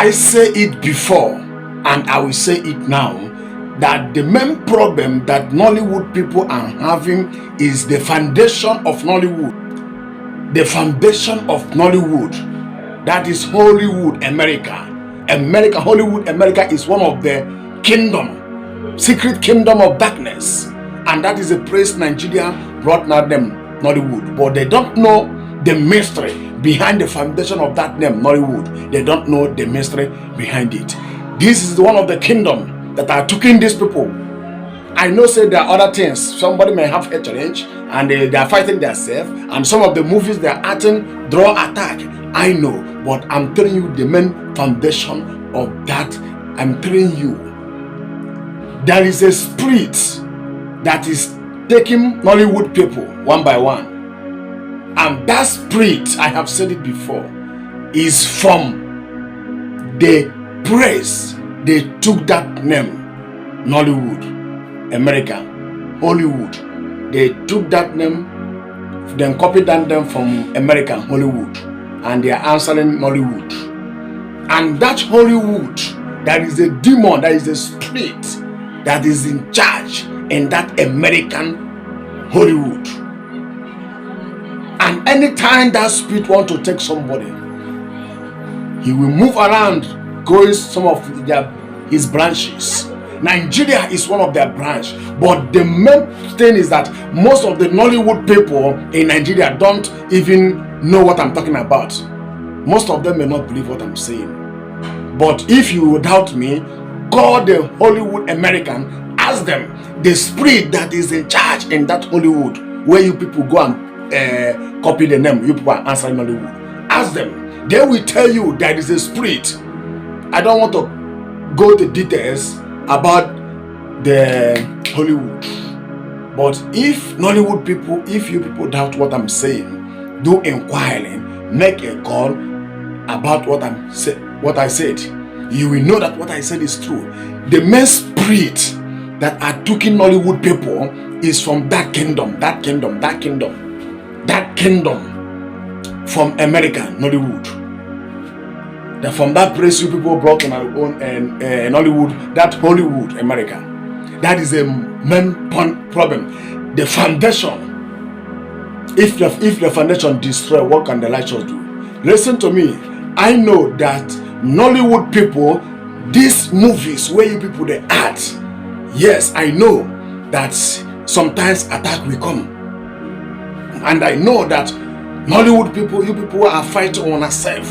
I say it before and I will say it now, that the main problem that Nollywood people are having is the foundation of Nollywood. The foundation of Nollywood, that is Hollywood, America. Hollywood, America is one of the secret kingdom of darkness. And that is a place Nigeria brought now them Nollywood. But they don't know the mystery behind the foundation of that name, Nollywood. They don't know the mystery behind it. This is one of the kingdom that are taking these people. I know say there are other things. Somebody may have a challenge and they are fighting themselves, and some of the movies they are acting draw attack. I know, but I'm telling you the main foundation of that. I'm telling you, there is a spirit that is taking Nollywood people one by one. And that spirit, I have said it before, is from the praise they took that name, Nollywood, America, Hollywood. They took that name, then copied that name from America, Hollywood, and they are answering Nollywood. And that Hollywood, there is a demon, there is a spirit that is in charge in that American Hollywood. And anytime that spirit wants to take somebody, he will move around, going some of his branches. Nigeria is one of their branch, but the main thing is that most of the Nollywood people in Nigeria don't even know what I'm talking about. Most of them may not believe what I'm saying. But if you doubt me, call the Hollywood American, ask them the spirit that is in charge in that Hollywood, where you people go and copy the name, you people are answering Nollywood. Ask them, they will tell you there is a spirit. I don't want to go to details about the Hollywood, but if Nollywood people, if you people doubt what I'm saying, do inquiring, make a call about what I said. You will know that what I said is true. The main spirit that are taking Nollywood people is from that kingdom from America, Nollywood. That from that place you people brought on our own Nollywood, that Hollywood, America. That is a main problem. The foundation. If the foundation destroy, what can the righteous do? Listen to me. I know that Nollywood people, these movies where you people they act, yes, I know that sometimes attack will come. And I know that Nollywood people, you people are fighting on yourself.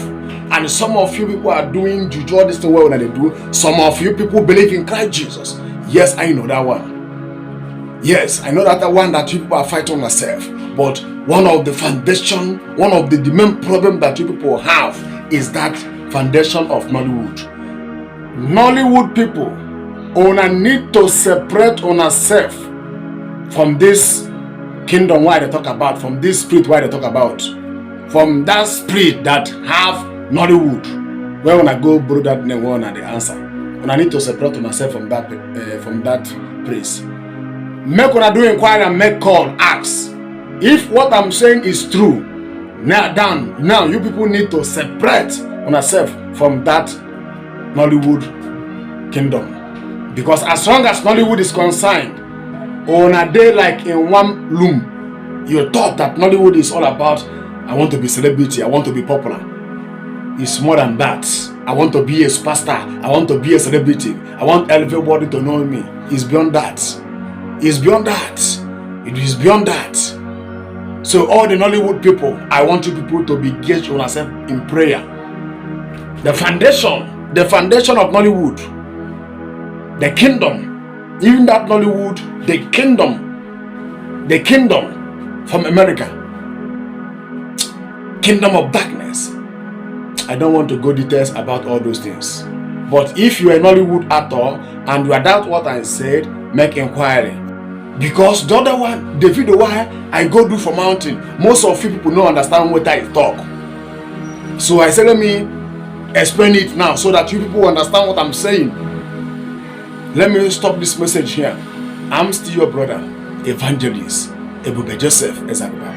And some of you people are doing juju, all this thing well when they do. Some of you people believe in Christ Jesus. Yes, I know that one. Yes, I know that one that you people are fighting on yourself. But one of the foundation, one of the main problem that you people have is that foundation of Nollywood. Nollywood people, una need to separate on yourself from this kingdom why they talk about, from this spirit why they talk about, from that spirit that have Nollywood. Where when I go borrow that name, one and the answer. And I need to separate myself from that place. Make una do inquiry and make call, ask. If what I'm saying is true, now you people need to separate yourself from that Nollywood kingdom. Because as long as Nollywood is concerned, on a day like in one room, you thought that Nollywood is all about, I want to be celebrity, I want to be popular. It's more than that. I want to be a superstar, I want to be a celebrity, I want everybody to know me. It's beyond that. It's beyond that. It is beyond that. So all the Nollywood people, I want you people to be engaged on yourself in prayer. The foundation of Nollywood, the kingdom, even that Nollywood, the kingdom from America, kingdom of darkness. I don't want to go details about all those things. But if you are a Nollywood actor and you doubt what I said, make inquiry. Because the other one, the video why I go do for mountain, most of you people don't understand what I talk. So I said, let me explain it now so that you people understand what I'm saying. Let me stop this message here. I'm still your brother, Evangelist Ebube Joseph Ezagba.